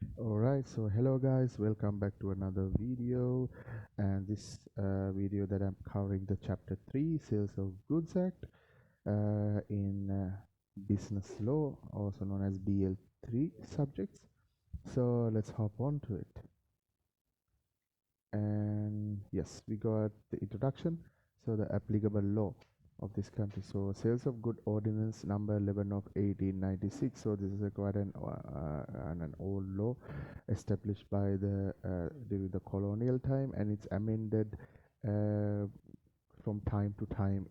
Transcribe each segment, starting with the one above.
Alright, so hello guys, welcome back to another video. And this video that I'm covering the chapter 3 Sales of Goods Act in business law, also known as BL3 subjects. So let's hop on to it. And yes, we got the introduction. So the applicable law of this country. So Sales of Good Ordinance number 11 of 1896. So this is a quite an old law established by the during the colonial time, and it's amended from time to time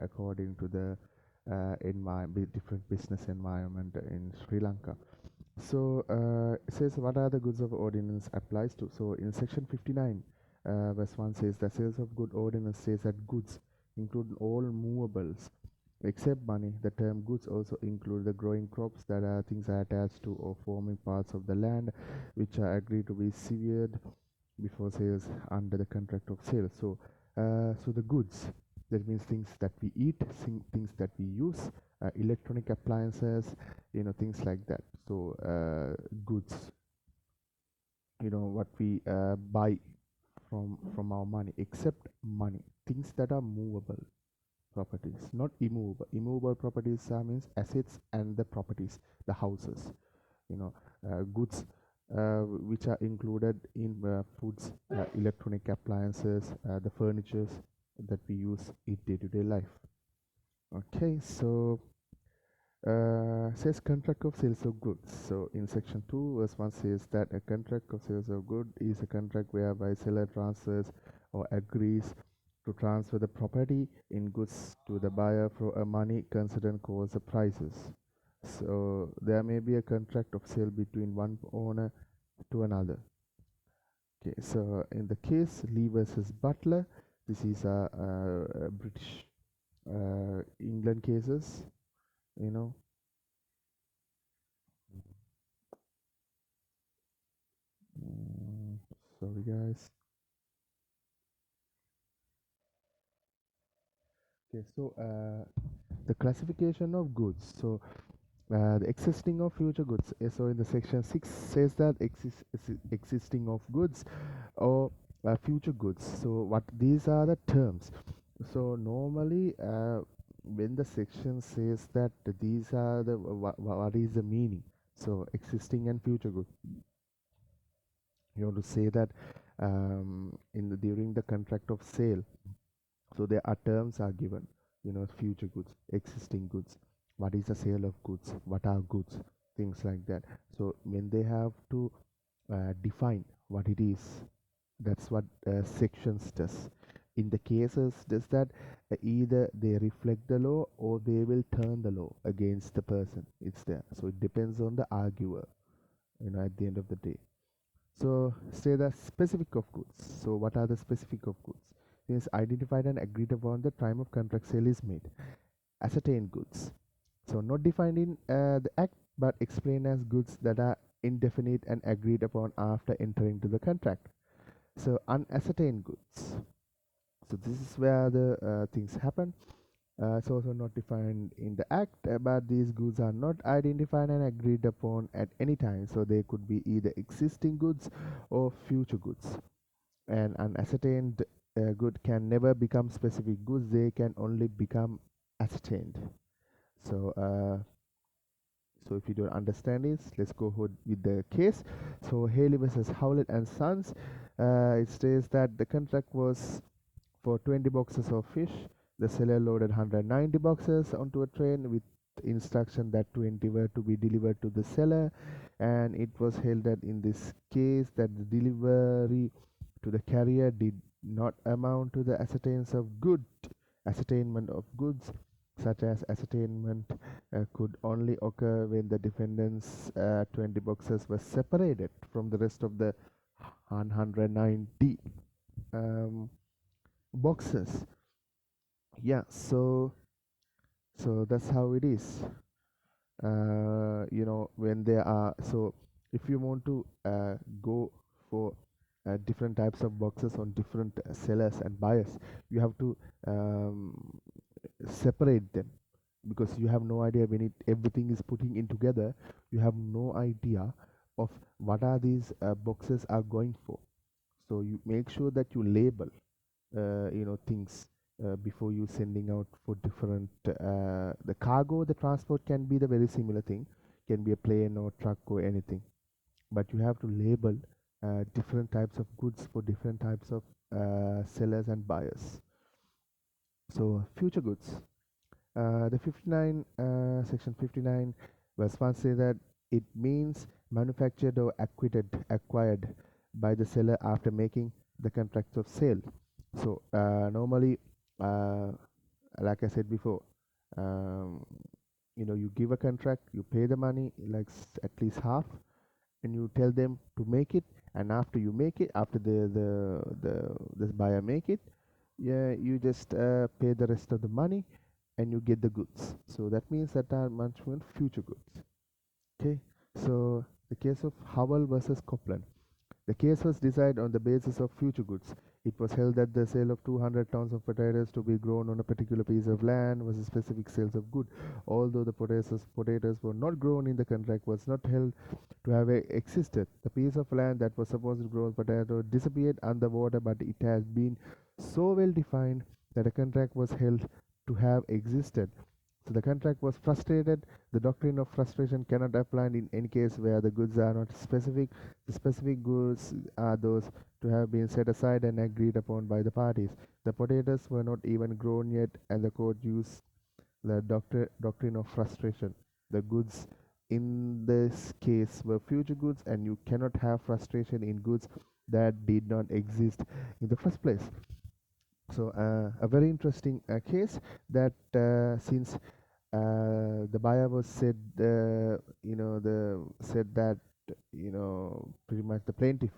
according to the different business environment in Sri Lanka. So it says what are the goods of ordinance applies to. So in section 59 verse 1 says the sales of good ordinance says that goods include all movables except money. The term goods also include the growing crops that are things are attached to or forming parts of the land which are agreed to be severed before sales under the contract of sale. So the goods, that means things that we eat, things that we use, electronic appliances, things like that. So goods, what we buy from our money, except money, things that are movable properties, not immovable. Immovable properties means assets and the properties, the houses, goods which are included in foods, electronic appliances, the furnitures that we use in day-to-day life. Okay, so says contract of sales of goods. So in section 2 verse 1 says that a contract of sales of good is a contract whereby seller transfers or agrees to transfer the property in goods to the buyer for a money considered cause the prices. So there may be a contract of sale between one owner to another. Okay, so in the case Lee versus Butler, this is a British England cases, you know. Sorry guys. Okay, so the classification of goods. So the existing of future goods. So in the section 6 says that existing of goods or future goods. So what these are the terms. So normally when the section says that these are the what is the meaning. So existing and future goods, you want to say that during the contract of sale, so there are terms are given, future goods, existing goods, what is the sale of goods, what are goods, things like that. So when they have to define what it is, that's what sections does. In the cases does that either they reflect the law or they will turn the law against the person it's there. So it depends on the arguer, at the end of the day. So say the specific of goods. So what are the specific of goods? It is identified and agreed upon the time of contract sale is made. Ascertained goods. So not defined in the act but explained as goods that are indefinite and agreed upon after entering to the contract. So unascertained goods. So this is where the things happen. It's also not defined in the act, but these goods are not identified and agreed upon at any time. So they could be either existing goods or future goods. And an ascertained good can never become specific goods, they can only become ascertained. So if you don't understand this, let's go with the case. So Haley versus Howlett and Sons, it states that the contract was for 20 boxes of fish. The seller loaded 190 boxes onto a train with instruction that 20 were to be delivered to the seller, and it was held that in this case that the delivery to the carrier did not amount to the ascertainment of goods, such as ascertainment could only occur when the defendant's 20 boxes were separated from the rest of the 190 boxes. Yeah, so that's how it is. When there are, so if you want to go for different types of boxes on different sellers and buyers, you have to um, separate them, because you have no idea when everything is putting in together, you have no idea of what are these boxes are going for. So you make sure that you label things before you sending out for different the cargo, the transport can be the very similar thing, can be a plane or truck or anything, but you have to label different types of goods for different types of sellers and buyers. So future goods, the 59 section 59 verse 1 say that it means manufactured or acquired by the seller after making the contract of sale. So normally, uh, like I said before, um, you give a contract, you pay the money, like at least half, and you tell them to make it. And after you make it, after the buyer make it, yeah, you just pay the rest of the money, and you get the goods. So that means that are management future goods. Okay. So the case of Howell versus Copland. The case was decided on the basis of future goods. It was held that the sale of 200 tons of potatoes to be grown on a particular piece of land was a specific sales of good. Although the potatoes were not grown in the contract, was not held to have existed. The piece of land that was supposed to grow potato disappeared underwater, but it has been so well defined that a contract was held to have existed. So the contract was frustrated. The doctrine of frustration cannot apply in any case where the goods are not specific. The specific goods are those to have been set aside and agreed upon by the parties. The potatoes were not even grown yet, and the court used the doctrine of frustration. The goods in this case were future goods, and you cannot have frustration in goods that did not exist in the first place. So a very interesting case that since the buyer was said, the said that pretty much the plaintiff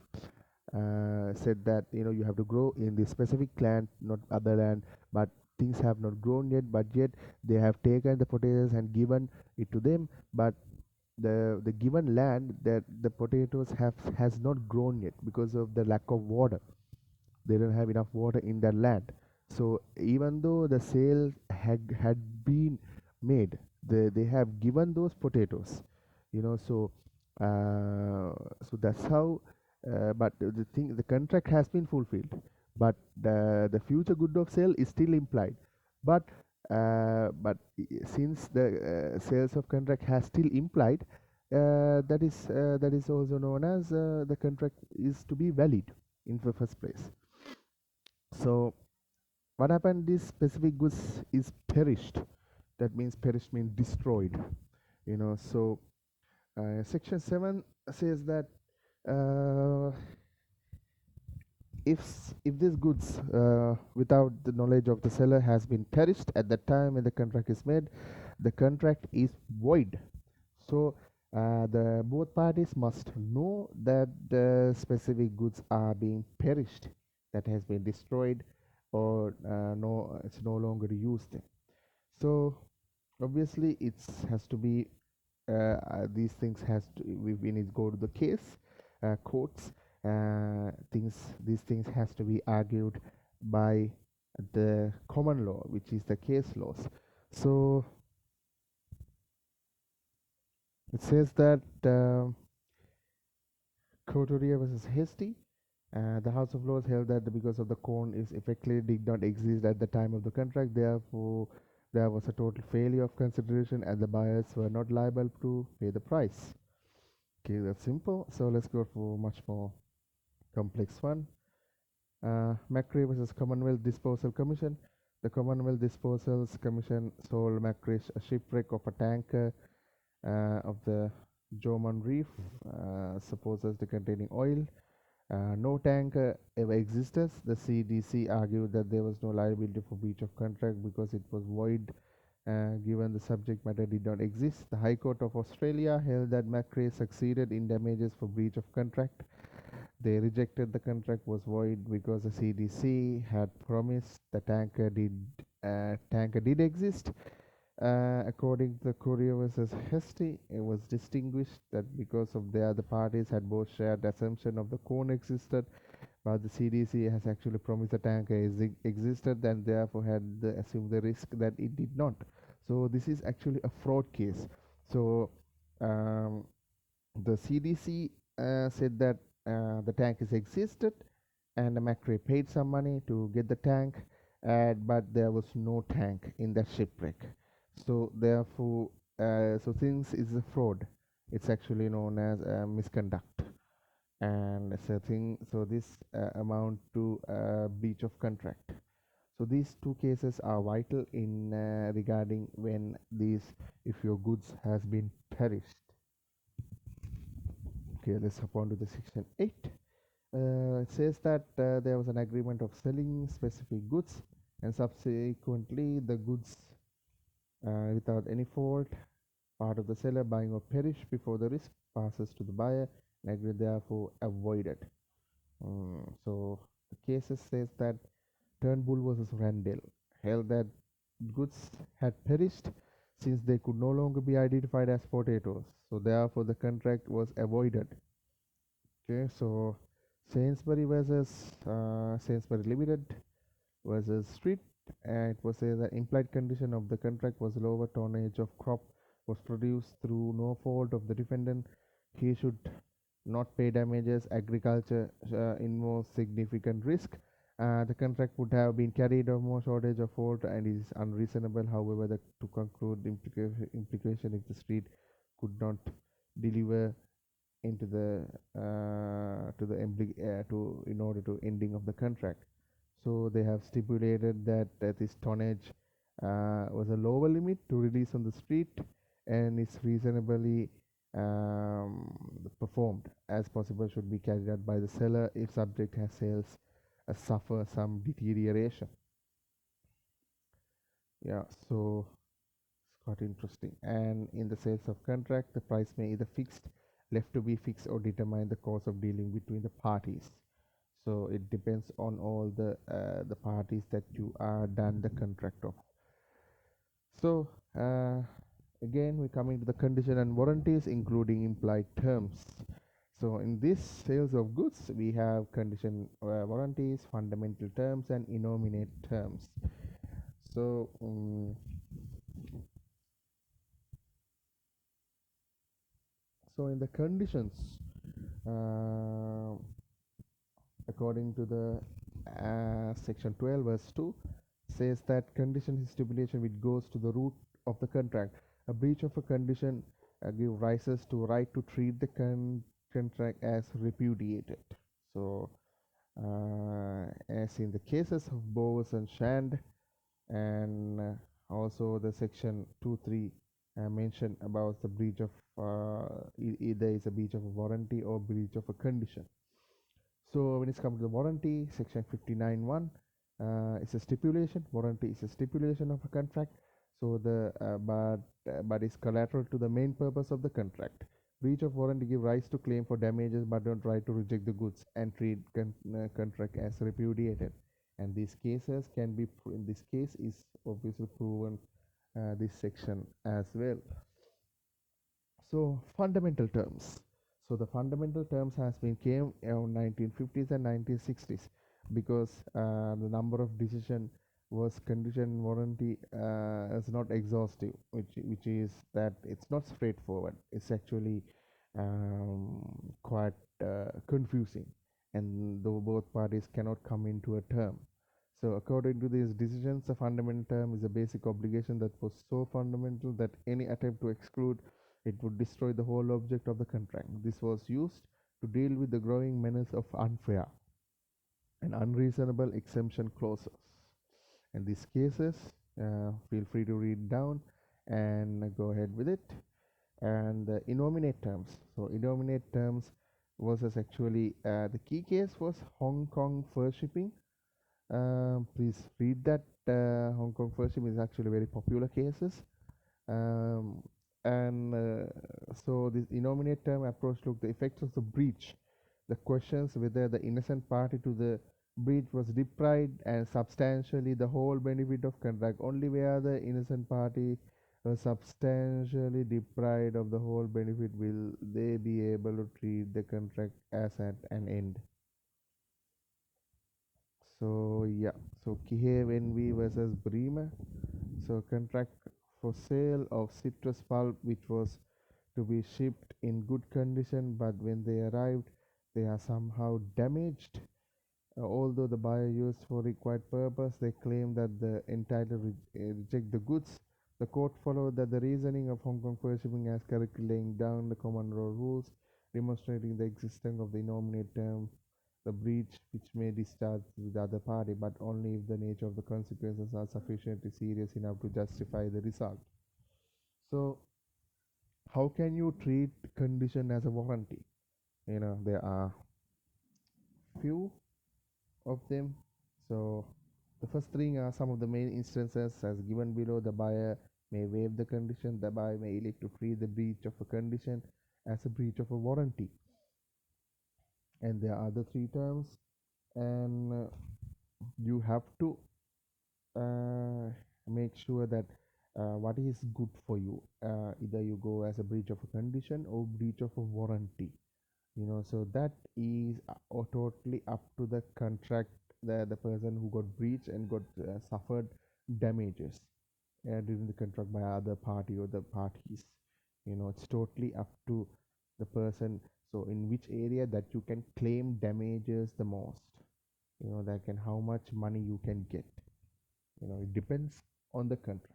said that you have to grow in the specific land, not other land, but things have not grown yet, but yet they have taken the potatoes and given it to them, but the given land that the potatoes have has not grown yet because of the lack of water. They don't have enough water in that land. So even though the sale had been made, they have given those potatoes, so uh, so that's how. But the thing, the contract has been fulfilled, but the future good of sale is still implied. But since the sales of contract has still implied, that is also known as the contract is to be valid in the first place. So what happened is specific goods is perished. That means perished means destroyed. So section 7 says that uh, if these goods without the knowledge of the seller has been perished at the time when the contract is made, the contract is void. So the both parties must know that the specific goods are being perished, that has been destroyed, or no, it's no longer used. So obviously it has to be these things has to we need to go to the case courts. These things has to be argued by the common law, which is the case laws. So it says that Cotoria versus Hasty. The House of Lords held that because of the corn is effectively did not exist at the time of the contract, therefore there was a total failure of consideration and the buyers were not liable to pay the price. Okay, that's simple. So let's go for much more complex one. McRae versus Commonwealth Disposal Commission. The Commonwealth Disposals Commission sold McRae a shipwreck of a tanker of the Jorman Reef, supposedly containing oil. No tanker ever existed. The CDC argued that there was no liability for breach of contract because it was void, given the subject matter did not exist. The High Court of Australia held that McRae succeeded in damages for breach of contract. They rejected the contract was void because the CDC had promised the tanker did exist. According to the Courier versus Hesty, it was distinguished that because of the other parties had both shared assumption of the cone existed, but the CDC has actually promised the tanker existed and therefore had assumed the risk that it did not. So this is actually a fraud case. So um, The CDC said that the tank is existed, and McRae paid some money to get the tank, but there was no tank in that shipwreck. So therefore, so since it's a fraud, it's actually known as misconduct, and so thing. So this amount to breach of contract. So these two cases are vital in regarding when these, if your goods has been perished. Okay, let's hop on to the section 8. It says that there was an agreement of selling specific goods, and subsequently the goods without any fault, part of the seller buying or perish before the risk passes to the buyer, and agreement therefore avoided. So the cases says that Turnbull versus Randall held that goods had perished since they could no longer be identified as potatoes. So therefore the contract was avoided. Okay, so Sainsbury versus Sainsbury Limited versus Street. It was said the implied condition of the contract was lower tonnage of crop was produced through no fault of the defendant. He should not pay damages. Agriculture involves significant risk. The contract would have been carried on more shortage of fault and is unreasonable. However, to conclude implication if the street could not deliver into the to in order to ending of the contract. So they have stipulated that this tonnage was a lower limit to release on the street, and it's reasonably performed as possible should be carried out by the seller if subject has sales suffer some deterioration. Yeah, so it's quite interesting. And in the sales of contract, the price may either fixed, left to be fixed, or determine the course of dealing between the parties. So it depends on all the parties that you are done the contract of. So again, we're coming to the condition and warranties, including implied terms. So in this sales of goods, we have condition warranties, fundamental terms, and innominate terms. So so in the conditions, uh, according to the section 12 verse 2, says that condition is stipulation which goes to the root of the contract. A breach of a condition give rises to right to treat the contract as repudiated. So as in the cases of Bowes and Shand, and also the section 2.3 mention about the breach of either is a breach of a warranty or breach of a condition. So when it's come to the warranty, section 59.1 is a stipulation. Warranty is a stipulation of a contract. So but is collateral to the main purpose of the contract. Breach of warranty give rise to claim for damages, but don't try to reject the goods and treat contract as repudiated. And these cases can be in this case is obviously proven this section as well. So fundamental terms. So the fundamental terms has been came around 1950s and 1960s because the number of decision was condition warranty is not exhaustive, which is that it's not straightforward. It's actually quite confusing, and though both parties cannot come into a term. So according to these decisions, a fundamental term is a basic obligation that was so fundamental that any attempt to exclude it would destroy the whole object of the contract. This was used to deal with the growing menace of unfair and unreasonable exemption clauses. In these cases, feel free to read down and go ahead with it. And the innominate terms. So innominate terms versus actually the key case was Hong Kong fur shipping. Please read that. Hong Kong fur shipping is actually very popular cases. Um, and so this innominate term approach looked the effects of the breach, the questions whether the innocent party to the breach was deprived and substantially the whole benefit of contract. Only where the innocent party was substantially deprived of the whole benefit will they be able to treat the contract as at an end. So yeah, so Kihei Envy versus Bremer. So contract for sale of citrus pulp, which was to be shipped in good condition, but when they arrived, they are somehow damaged. Although the buyer used for required purpose, they claim that the entitled reject the goods. The court followed that the reasoning of Hong Kong Fair Shipping as correctly laying down the common law rules, demonstrating the existence of the innominate term, the breach which may discharge with the other party, but only if the nature of the consequences are sufficiently serious enough to justify the result. So, how can you treat condition as a warranty? There are few of them. So the first thing are some of the main instances as given below. The buyer may waive the condition. The buyer may elect to treat the breach of a condition as a breach of a warranty. And there are other three terms, and you have to uh, make sure that what is good for you. Either you go as a breach of a condition or breach of a warranty. So that is totally up to the contract, the person who got breached and got suffered damages during the contract by other party or the parties. It's totally up to the person, so in which area that you can claim damages the most, that can how much money you can get. It depends on the contract.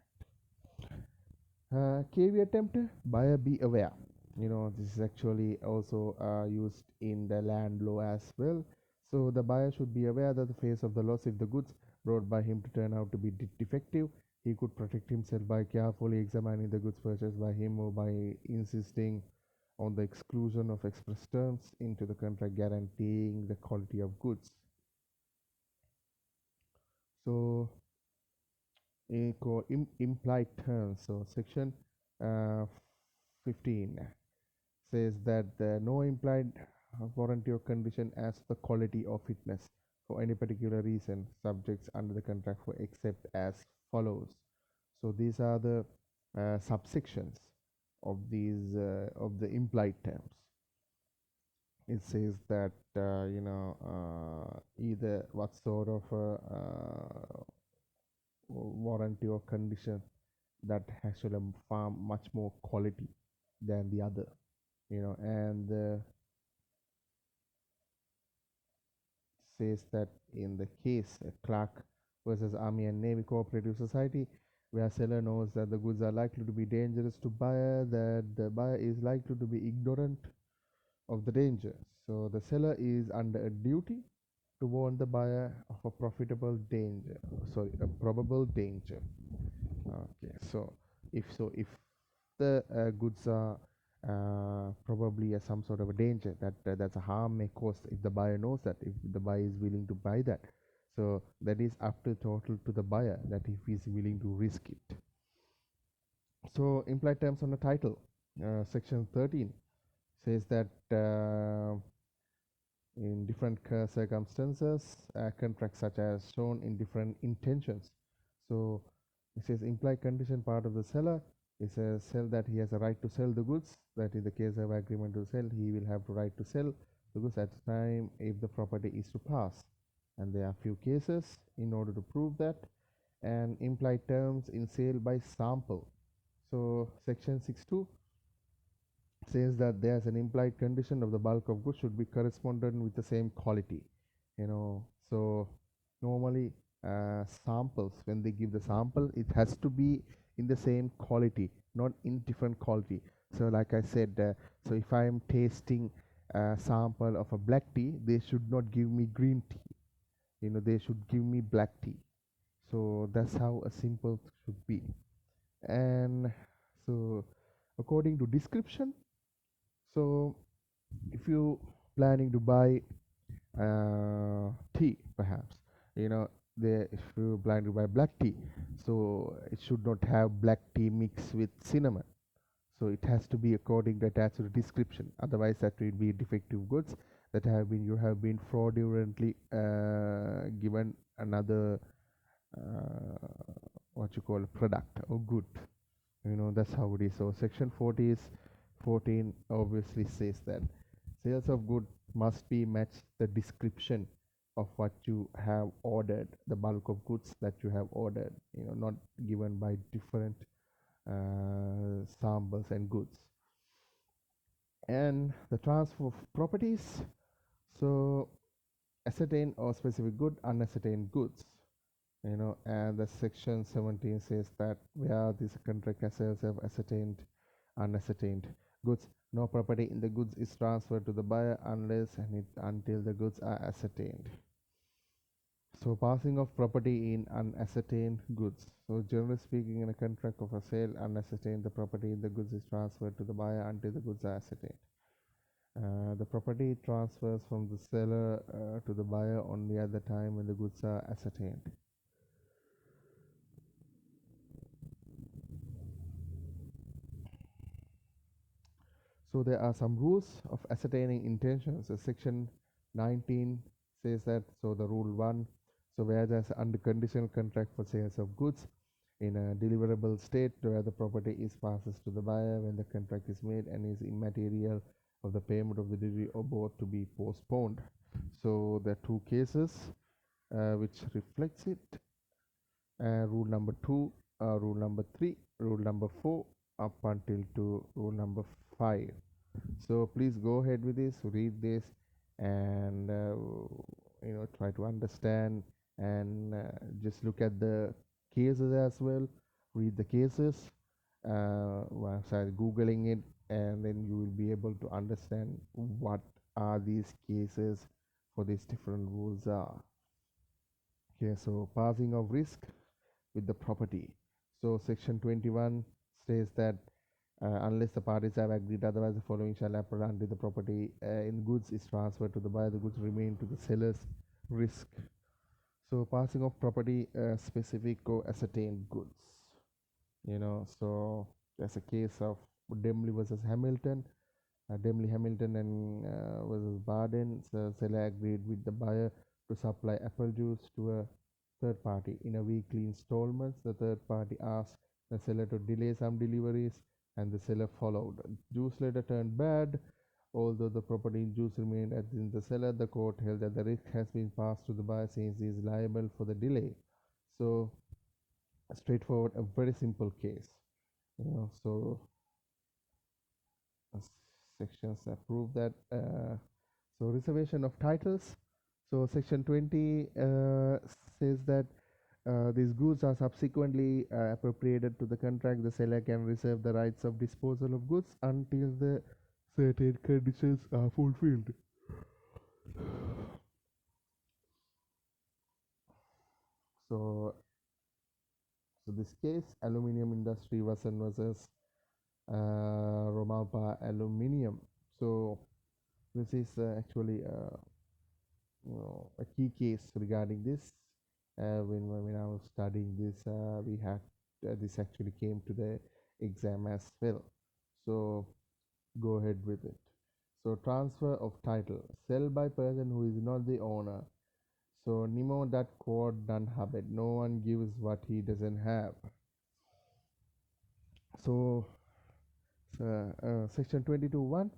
Caveat emptor, buyer be aware. This is actually also used in the land law as well. So the buyer should be aware that the face of the loss if the goods brought by him to turn out to be defective. He could protect himself by carefully examining the goods purchased by him or by insisting on the exclusion of express terms into the contract guaranteeing the quality of goods. So implied terms. So section uh, 15 says that no implied warranty or condition as the quality of fitness for any particular reason subjects under the contract for except as follows. So these are the subsections of these of the implied terms. It says that either what sort of warranty or condition that actually far much more quality than the other, and says that in the case Clark versus Army and Navy Cooperative Society, where seller knows that the goods are likely to be dangerous to buyer, that the buyer is likely to be ignorant of the danger. So the seller is under a duty to warn the buyer of a probable danger. Okay, so if the goods are probably some sort of a danger that's a harm may cause, if the buyer knows that, if the buyer is willing to buy that, so that is up to total to the buyer that if he's willing to risk it. So implied terms on the title, section 13 says that in different circumstances, contracts such as shown in different intentions. So it says implied condition part of the seller. It says sell that he has a right to sell the goods, that in the case of agreement to sell, he will have the right to sell the goods at the time if the property is to pass. And there are few cases in order to prove that. And implied terms in sale by sample. So section 6.2 says that there's an implied condition of the bulk of goods should be correspondent with the same quality. So normally samples, when they give the sample, it has to be in the same quality, not in different quality. So like I said, so if I am tasting a sample of a black tea, they should not give me green tea, they should give me black tea. So that's how a simple should be. And so according to description, so if you planning to buy tea, perhaps, if you plan to buy black tea, so it should not have black tea mixed with cinnamon. So it has to be according to attached to the description. Otherwise, that will be defective goods that you have been fraudulently given another what you call a product or good. That's how it is. So section 14 obviously says that sales of good must be match the description of what you have ordered, the bulk of goods that you have ordered, not given by different samples and goods. And the transfer of properties. So ascertain or specific good, unascertained goods. And the section 17 says that where this contract assets have ascertained, unascertained goods, no property in the goods is transferred to the buyer until the goods are ascertained. So passing of property in unascertained goods. So generally speaking, in a contract of a sale, unascertained, the property in the goods is transferred to the buyer until the goods are ascertained. The property transfers from the seller to the buyer only at the time when the goods are ascertained. So there are some rules of ascertaining intentions. So section 19 says that, so the rule 1, so where there's under conditional contract for sales of goods in a deliverable state where the property is passes to the buyer when the contract is made and is immaterial of the payment of the delivery or both to be postponed. So there are two cases which reflects it. Rule number 2, rule number 3, rule number 4, up until to rule number 5. So please go ahead with this, read this, and try to understand, and just look at the cases as well. Read the cases once I googling it, and then you will be able to understand what are these cases for these different rules are. Okay, so passing of risk with the property. So section 21 says that unless the parties have agreed otherwise, the following shall happen until the property in goods is transferred to the buyer, the goods remain to the seller's risk. So passing of property specific or ascertained goods. So there's a case of Demley versus Hamilton. Demley Hamilton and versus Barden. So seller agreed with the buyer to supply apple juice to a third party in a weekly installments. The third party asked the seller to delay some deliveries, and the seller followed. Juice later turned bad. Although the property in juice remained in the seller, the court held that the risk has been passed to the buyer since he is liable for the delay. So, a straightforward, a very simple case. So sections approve that. So reservation of titles. So section 20 says that these goods are subsequently appropriated to the contract. The seller can reserve the rights of disposal of goods until the certain conditions are fulfilled. So, so this case, aluminium industry versus Romalpa aluminium. So this is actually a key case regarding this. When I was studying this, we had this actually came to the exam as well. So go ahead with it. So transfer of title, sell by person who is not the owner. So Nemo that quod done habit. No one gives what he doesn't have. So section 22(1),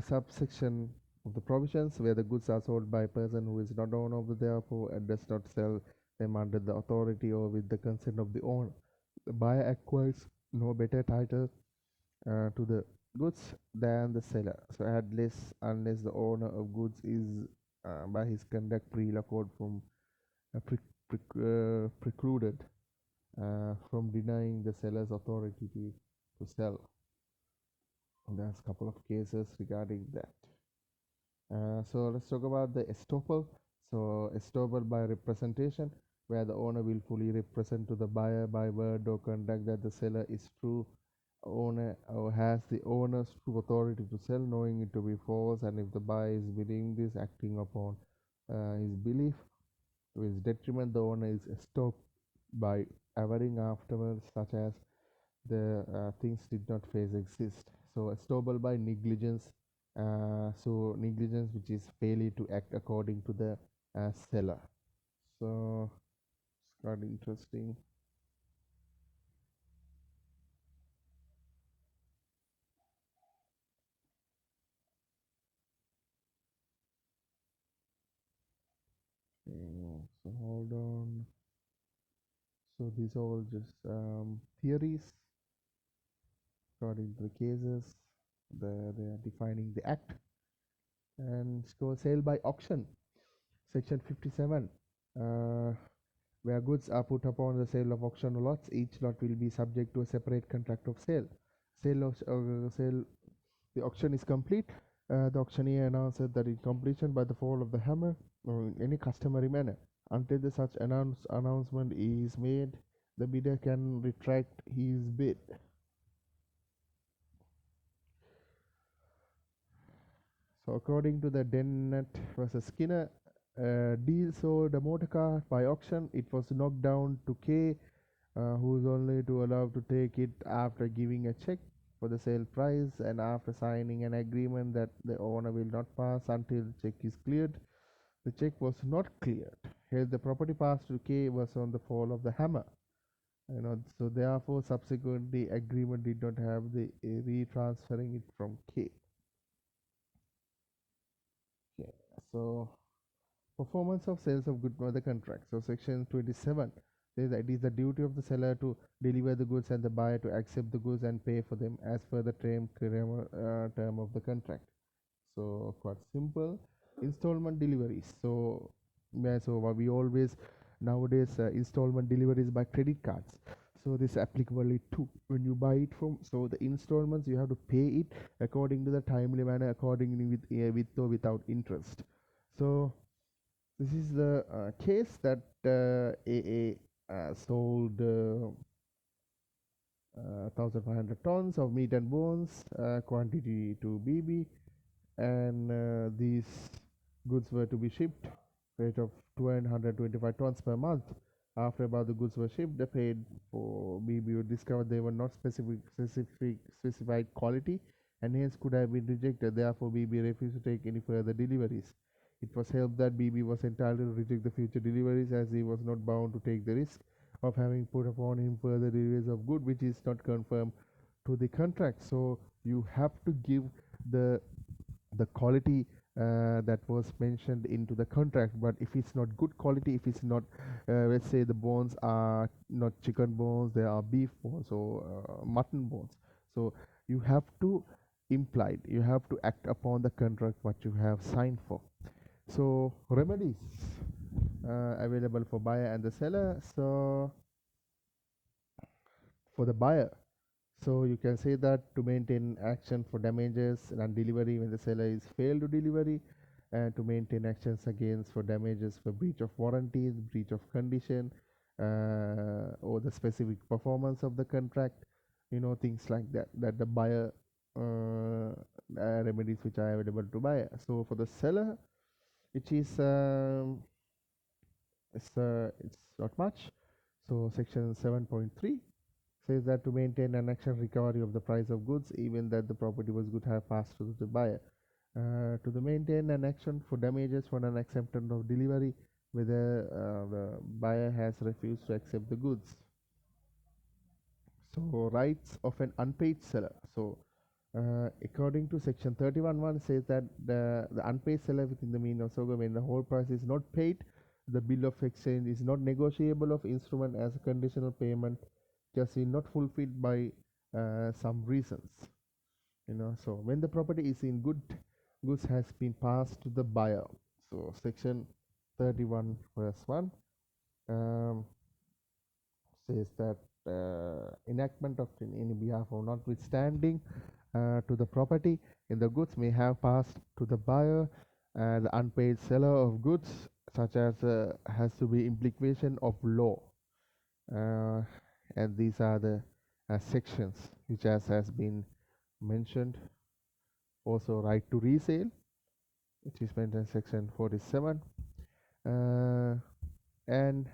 subsection of the provisions where the goods are sold by a person who is not owner of the therefore and does not sell them under the authority or with the consent of the owner. The buyer acquires no better title to the goods than the seller. So unless the owner of goods is by his conduct precluded from precluded from denying the seller's authority to sell. And there's a couple of cases regarding that. So let's talk about the estoppel. So estoppel by representation, where the owner will fully represent to the buyer by word or conduct that the seller is true owner or has the owner's true authority to sell, knowing it to be false, and if the buyer is believing this, acting upon his belief to his detriment, the owner is stopped by averring afterwards, such as the things did not face exist. So estoppel by negligence. So negligence, which is failure to act according to the seller. So it's quite interesting. So hold on. So these are all just theories according to the cases. They are defining the act. And so sale by auction, section 57, uh, where goods are put upon the sale of auction lots. Each lot will be subject to a separate contract of sale. Sale the auction is complete. The auctioneer announces that in completion by the fall of the hammer or in any customary manner. Until the such announcement is made, the bidder can retract his bid. So according to the Dennett versus Skinner deal, sold a motor car by auction. It was knocked down to K, who is only to allow to take it after giving a check for the sale price and after signing an agreement that the owner will not pass until the check is cleared. The check was not cleared. Hence, the property passed to K was on the fall of the hammer. So therefore, subsequently, agreement did not have the retransferring it from K. Okay. So performance of sales of goods by the contract. So section 27 says that it is the duty of the seller to deliver the goods and the buyer to accept the goods and pay for them as per the term of the contract. So quite simple. Installment deliveries. So yeah, so we always nowadays installment deliveries by credit cards. So this applicable too when you buy it from. So the installments you have to pay it according to the timely manner, accordingly with or without interest. So this is the case that AA sold 1,500 tons of meat and bones quantity to BB, and these goods were to be shipped rate of 225 tons per month. After about the goods were shipped, they paid for BB discovered they were not specified quality and hence could have been rejected. Therefore, BB refused to take any further deliveries. It was held that BB was entitled to reject the future deliveries as he was not bound to take the risk of having put upon him further deliveries of good which is not confirmed to the contract. So you have to give the quality that was mentioned into the contract. But if it's not good quality, if it's not let's say the bones are not chicken bones, they are beef bones or mutton bones, so you have to you have to act upon the contract what you have signed for. So remedies available for buyer and the seller. So for the buyer, so you can say that to maintain action for damages and delivery when the seller is failed to delivery, and to maintain actions against for damages for breach of warranties, breach of condition, or the specific performance of the contract, things like that, that the buyer remedies which are available to buyer. So for the seller, which is it's not much. So section 7.3 says that to maintain an action recovery of the price of goods even that the property was good have passed to the buyer. To the maintain an action for damages for an acceptance of delivery whether the buyer has refused to accept the goods. So rights of an unpaid seller. So according to section 31.1 says that the unpaid seller within the mean of so when the whole price is not paid, the bill of exchange is not negotiable of instrument as a conditional payment just is not fulfilled by some reasons. So when the property is in goods has been passed to the buyer. So section 31 verse 1 um, says that enactment of in behalf of notwithstanding to the property in the goods may have passed to the buyer, the unpaid seller of goods such as has to be implication of law, uh, and these are the sections which has been mentioned. Also right to resale, which is mentioned in section 47, and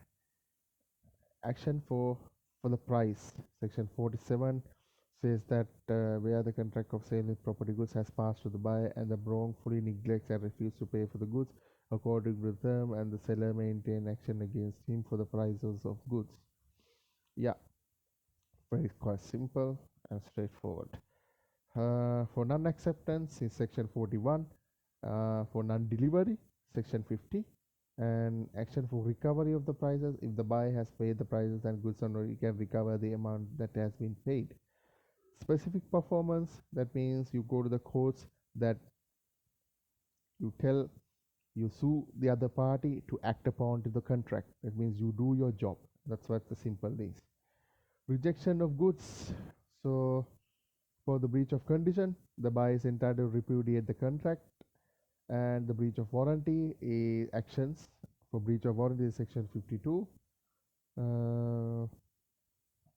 action for the price, section 47 says that where the contract of sale with property goods has passed to the buyer and the wrongfully neglects and refuses to pay for the goods according to the term, and the seller maintain action against him for the prices of goods. Yeah, very quite simple and straightforward. For non-acceptance is section 41, for non-delivery section 50, and action for recovery of the prices. If the buyer has paid the prices and goods on, he can recover the amount that has been paid. Specific performance, that means you go to the courts, that you tell, you sue the other party to act upon to the contract. That means you do your job. That's what the simple is. Rejection of goods. So for the breach of condition, the buyer is entitled to repudiate the contract, and the breach of warranty is actions. For breach of warranty is section 52.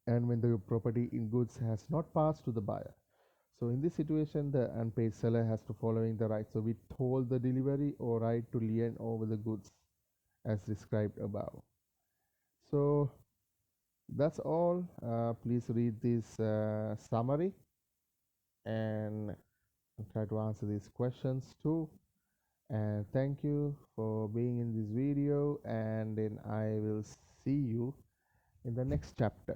And when the property in goods has not passed to the buyer. So in this situation, the unpaid seller has to following the right. So withhold the delivery or right to lien over the goods as described above. So that's all. Please read this summary and try to answer these questions too. And thank you for being in this video, and then I will see you in the next chapter.